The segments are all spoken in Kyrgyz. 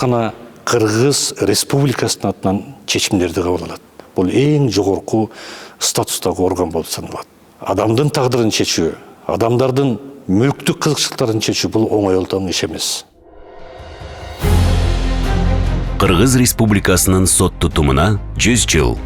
гана Кыргыз Республикасынын атынан чечимдерди кабыл алат. Бул эң жогорку статустагы орган болуп саналат. Адамдын тагдырын чечүү, адамдардын мүлктүк кызыкчылыктарын чечүү бул оңой олдон иш эмес. Кыргыз Республикасынын сот тутумуна 100 жыл.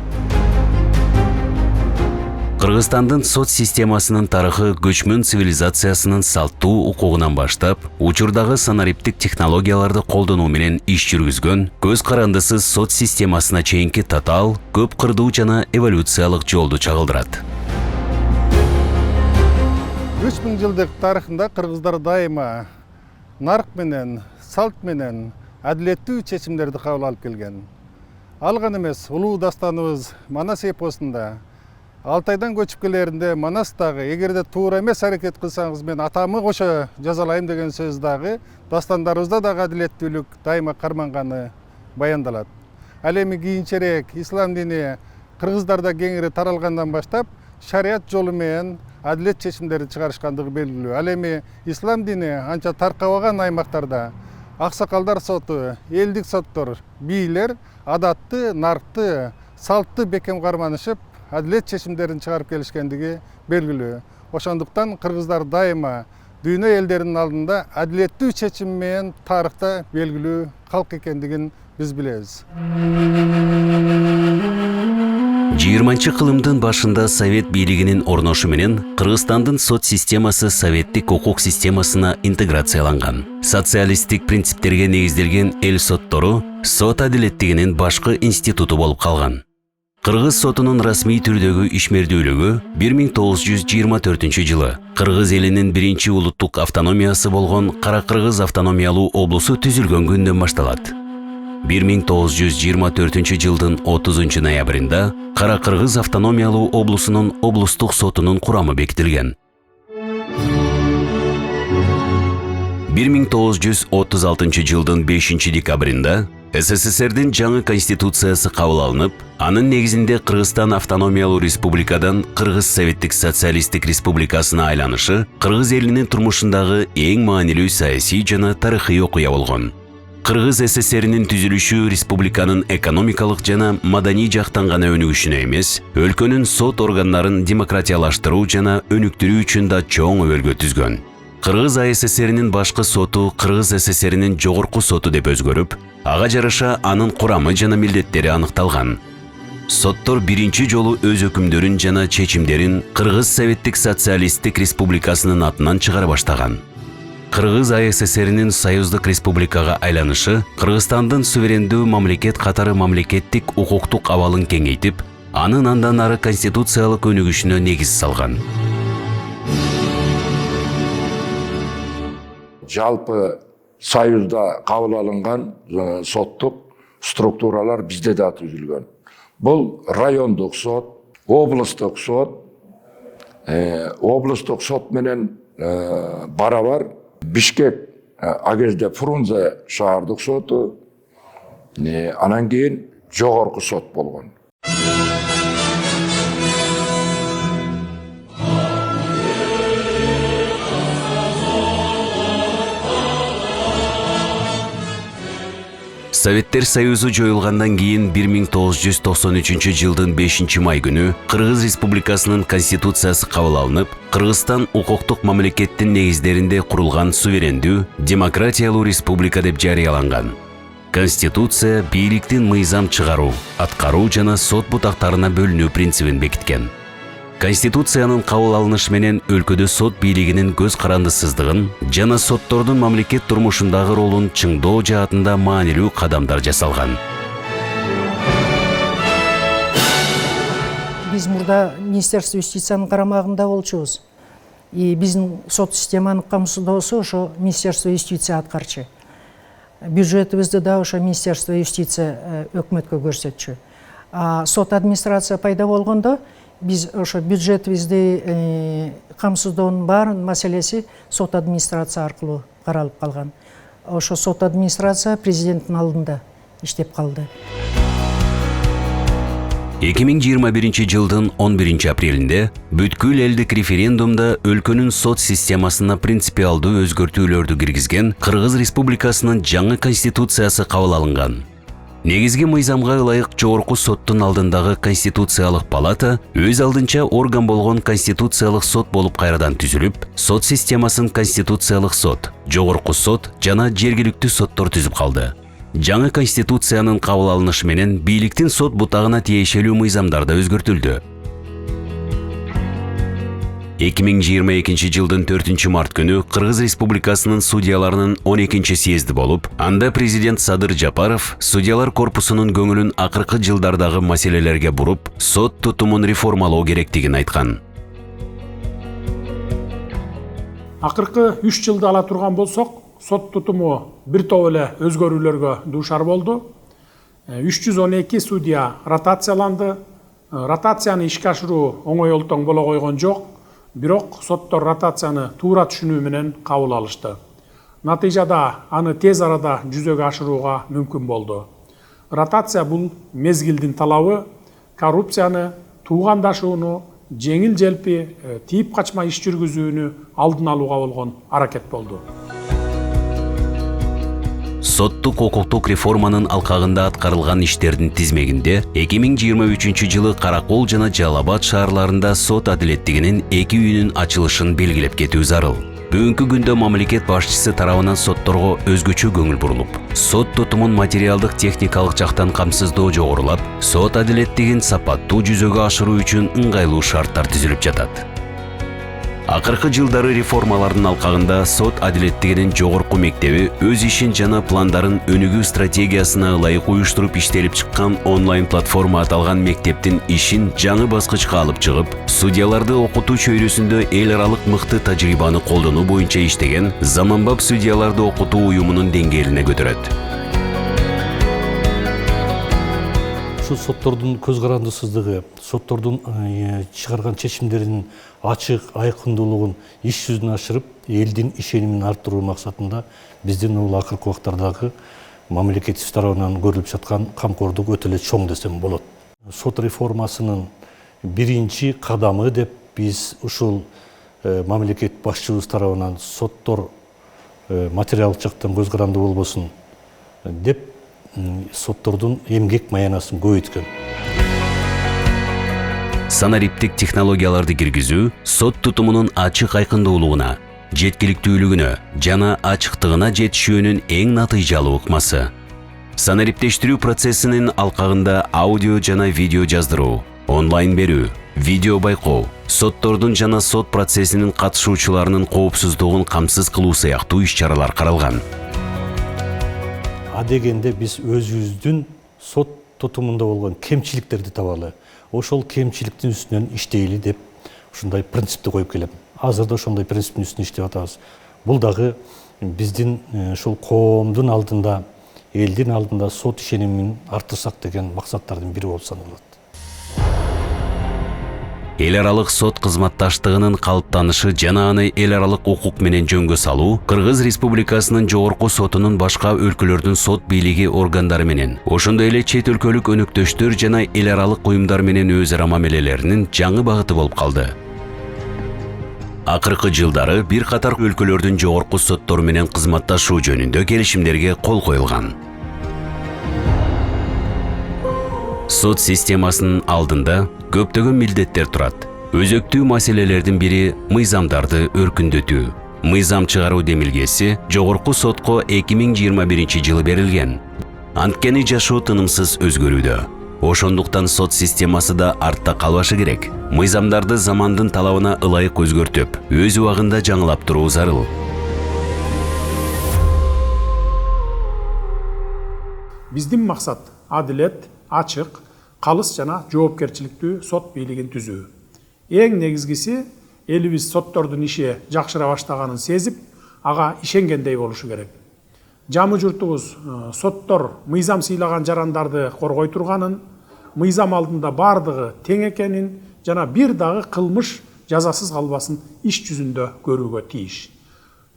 Кыргызстандын сот системасынын тарыхы көчмөн цивилизациясынын салттуу укугунан баштап, учурдагы санариптик технологияларды колдонуу менен иш жүргүзгөн, көз карандысыз сот системасына чейинки татаал, көп кырдуу жана эволюциялык жолду чагылдырат. 3000 жылдык тарыхында кыргыздар дайыма нарк менен, салт менен адилеттүү чечимдерди кабыл алып келген. Ал гана эмес, улуу дастаныбыз Манас эпосунда Алтайдан көчүп келеринде Манас дагы эгерде туура эмес аракет кылсаңыз мен атамы кошо жазалайм деген сөз дагы дастандарыбызда дагы адилеттүүлүк дайыма карманганы баяндалат. Ал эми кийинчерээк ислам дини кыргыздарда кеңири таралгандан баштап шарият жолу менен адилет чечимдерди чыгарышкандыгы белгилүү. Ал эми ислам дини анча таркабаган аймактарда аксакалдар соту, элдик соттор, бийлер адатты, наркты, салтты бекем карманышып адилет чечимдерин чыгарып келишкендиги белгилүү. Ошондуктан кыргыздар дайыма дүйнө элдеринин алдында адилеттүү чечим менен тарыхта белгилүү калк экендигин биз билебиз. 20 кылымдын башында Совет бийлигинин орношу менен Кыргызстандын сот системасы советтик укук системасына интеграцияланган. Социалисттик принциптерге негизделген эл соттору сот адилеттигинин башкы институту болуп калган. Кыргыз сотунун расмий түрдөгү ишмердүүлүгү 1924 жылы Кыргыз элинин биринчи улуттук автономиясы болгон Кара-Кыргыз автономиялуу облусу түзүлгөн күндөн башталат. 1924 жылдын 30 ноябрында Кара-Кыргыз автономиялуу облусунун облустук сотунун курамы бекитилген. 1936 жылдын 5 декабрында СССРдин жаңы конституциясы кабыл алынып, анын негизинде Кыргызстан автономиялуу республикадан Кыргыз Советтик социалисттик республикасына айланышы Кыргыз элинин турмушундагы эң маанилүү саясий жана тарыхый окуя болгон. Кыргыз СССРинин түзүлүшү республиканын экономикалык жана маданий жактан гана өнүгүшүнө эмес, өлкөнүн сот органдарын демократиялаштыруу жана өнүктүрүү үчүн да чоң өбөлгө түзгөн. Кыргыз АССРинин башкы соту Кыргыз СССРинин жогорку соту деп өзгөрүп, ага жараша анын курамы жана милдеттери аныкталган. Соттор биринчи жолу өз өкүмдөрүн жана чечимдерин Кыргыз Советтик социалисттик республикасынын атынан чыгара баштаган. Кыргыз АССРинин союздук республикага айланышы Кыргызстандын суверендүү мамлекет катары мамлекеттик укуктук абалын кеңейтип, анын андан ары конституциялык өнүгүшүнө негиз салган. Жалпы союзда кабыл алынган соттук структуралар бизде да түзүлгөн. Бул райондук сот, облустук сот менен барабар Бишкек а кезде Фрунзе шаардык соту, анан кийин жогорку сот болгон. Советтер Союзу жоюлгандан кийин 1993 жылдын 5 май күнү Кыргыз Республикасынын конституциясы кабыл алынып, Кыргызстан укуктук мамлекеттин негиздеринде курулган суверендүү, демократиялуу республика деп жарыяланган. Конституция бийликтин мыйзам чыгаруу, аткаруу жана сот бутактарына бөлүнүү принцибин бекиткен. Конституциянын кабыл алынышы менен өлкөдө сот бийлигинин көз карандысыздыгын жана соттордун мамлекет турмушундагы ролун чыңдоо жаатында маанилүү кадамдар жасалган. Биз мурда Министерство юстициянын карамагында болчубуз. Биздин сот системанын камсыздоосу ошо Министерство юстиция аткарчу. Бюджетибизди да ошо Министерство юстиция өкмөткө көрсөтчү. Сот администрация пайда болгондо биз ошо бюджетибизди камсыздоонун баарын маселеси сот администрация аркылуу каралып калган. Ошо сот администрация президенттин алдында иштеп калды. 2021 жылдын 11 апрелинде бүткүл элдик референдумда өлкөнүн сот системасына принципиалдуу өзгөртүүлөрдү киргизген Кыргыз Республикасынын жаңы конституциясы кабыл алынган. Негизги мыйзамга ылайык жогорку соттун алдындагы конституциялык палата өз алдынча орган болгон конституциялык сот болуп кайрадан түзүлүп, сот системасын конституциялык сот, жогорку сот жана жергиликтүү соттор түзүп калды. Жаңы конституциянын кабыл алынышы менен бийликтин сот бутагына тиешелүү мыйзамдар да өзгөртүлдү. 2022 жылдын 4 март күнү Кыргыз Республикасынын судьяларынын 12 съезди болуп, анда президент Садыр Жапаров судьялар корпусунун көңүлүн акыркы жылдардагы маселелерге буруп, сот тутумун реформалоо керектигин айткан. Акыркы 3 жылды ала турган болсок, сот тутуму бир топ эле өзгөрүүлөргө дуушар болду. 312 судья ротацияланды. Ротацияны ишке ашыруу оңой олтоң боло койгон жок, бирок соттор ротацияны туура түшүнүү менен кабыл алышты. Натыйжада аны тез арада жүзөгө ашырууга мүмкүн болду. Ротация бул мезгилдин талабы, коррупцияны, туугандашууну, жеңил желпи, тийип качма иш жүргүзүүнү алдын алууга болгон аракет болду. Соттук укуктук реформанын алкагында аткарылган иштердин тизмегинде 2023 жылы Каракол жана Жалал-Абад шаарларында сот адилеттигинин 2 үйүнүн ачылышын белгилеп кетүү зарыл. Бүгүнкү күндө мамлекет башчысы тарабынан сотторго өзгөчө көңүл бурулуп, сот тутумун материалдык техникалык жактан камсыздоо жогорулап, сот адилеттигин сапаттуу жүзөгө ашыруу үчүн ыңгайлуу шарттар түзүлүп жатат. Акыркы жылдары реформалардын алкагында сот адилеттигинин жогорку мектеби өз ишин жана пландарын өнүгүү стратегиясына ылайык уюштуруп иштелип чыккан онлайн платформа аталган мектептин ишин жаңы баскычка алып чыгып, судьяларды окутуу чөйрөсүндө эл аралык мыкты тажрыйбаны колдонуу боюнча иштеген заманбап судьяларды окутуу уюмунун деңгээлине көтөрөт. Соттордун көз карандысыздыгы, соттордун чыгарган чечимдеринин ачык, айкындуулугун иш жүзүнө ашырып, элдин ишенимин арттыруу максатында биздин бул акыркы убактардагы мамлекетибиз тарабынан көрүлүп жаткан камкордук өтө эле чоң десем болот. Сот реформасынын биринчи кадамы деп биз ушул мамлекет башчыбыз тарабынан соттор материалдык жактан көз каранды болбосун деп соттордун эмгек маянасын көбөйткөн. Санариптик технологияларды киргизүү сот тутумунун ачык айкындуулугуна, жеткиликтүүлүгүнө жана ачыктыгына жетишүүнүн эң натыйжалуу ыкмасы. Санариптештирүү процессинин алкагында аудио жана видео жаздыруу, онлайн берүү, видео байкоо, соттордун жана сот процессинин катышуучуларынын коопсуздугун камсыз кылуу сыяктуу иш-чаралар каралган. Дегенде биз өзүбүздүн сот тутумунда болгон кемчиликтерди табалы, ошол кемчиликтин үстүнөн иштейли деп ушундай принципти коюп келем. Азыр да ошондой принциптин үстүнөн иштеп атабыз. Бул дагы биздин ушул коомдун алдында, элдин алдында сот ишенимин арттырсак деген максаттардын бири болуп саналат. Эл аралык сот кызматташтыгынын калыптанышы жана аны эл аралык укук менен жөнгө салуу Кыргыз Республикасынын жогорку сотунун башка өлкөлөрдүн сот бийлиги органдары менен, ошондой эле чет өлкөлүк өнөктөштөр жана эл аралык уюмдар менен өз ара мамилелеринин жаңы багыты болуп калды. Акыркы жылдары бир катар өлкөлөрдүн жогорку соттору менен кызматташуу жөнүндө келишимдерге кол коюлган. Сот системасынын алдында көптөгөн милдеттер турат. Өзөктүү маселелердин бири мыйзамдарды өркүндөтүү. Мыйзам чыгаруу демилгеси жогорку сотко 2021 жылы берилген. Анткени жашоо тынымсыз өзгөрүүдө. Ошондуктан сот системасы да артта калбашы керек. Мыйзамдарды замандын талабына ылайык өзгөртүп, өз убагында жаңылап туруу зарыл. Биздин максат адилет, ачык, калыс жана жоопкерчиликтүү сот бийлигин түзүү. Эң негизгиси элибиз соттордун иши жакшыра баштаганын сезип, ага ишенгендей болушу керек. Жамы журтубуз соттор мыйзам сыйлаган жарандарды коргой турганын, мыйзам алдында бардыгы тең экенин жана бир дагы кылмыш жазасыз калбасын иш жүзүндө көрүүгө тийиш.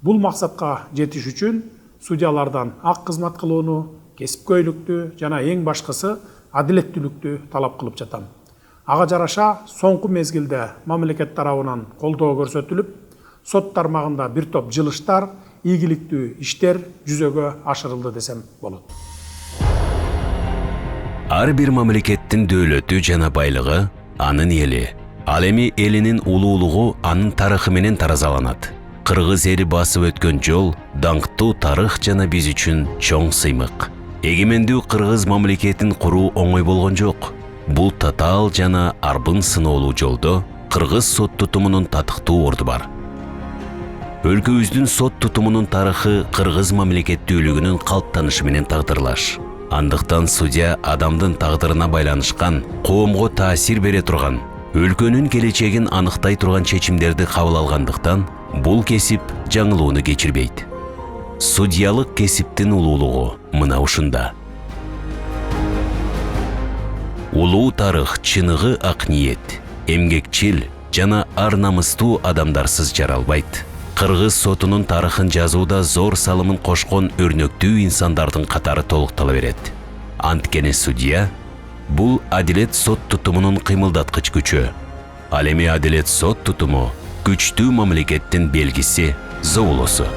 Бул максатка жетиш үчүн судьялардан ак кызмат кылууну, кесипкөйлүктү жана эң башкысы адилеттүүлүктү талап кылып жатам. Ага жараша соңку мезгилде мамлекет тарабынан колдоо көрсөтүлүп, сот тармагында бир топ жылыштар, ийгиликтүү иштер жүзөгө ашырылды десем болот. Ар бир мамлекеттин дөөлөтү жана байлыгы анын эли. Ал эми элинин улуулугу анын тарыхы менен таразаланат. Кыргыз эли басып өткөн жол даңктуу тарых жана биз үчүн чоң сыймык. Эгемендүү кыргыз мамлекетин куруу оңой болгон жок. Бул татаал жана арбын сыноолуу жолдо кыргыз сот тутумунун татыктуу орду бар. Өлкөбүздүн сот тутумунун тарыхы кыргыз мамлекеттүүлүгүнүн калыптанышы менен тагдырлаш. Андыктан судья адамдын тагдырына байланышкан, коомго таасир бере турган, өлкөнүн келечегин аныктай турган чечимдерди кабыл алгандыктан, бул кесип жаңылууну кечирбейт. Судьялык кесиптин улуулугу мына ушунда. Улуу тарых чыныгы ак ниет, эмгекчил жана ар намыстуу адамдарсыз жаралбайт. Кыргыз сотунун тарыхын жазууда зор салымын кошкон өрнөктүү инсандардын катары толуктала берет. Анткени судья бул адилет сот тутумунун кыймылдаткыч күчү. Ал эми адилет сот тутуму күчтүү мамлекеттин белгиси, зоолосу.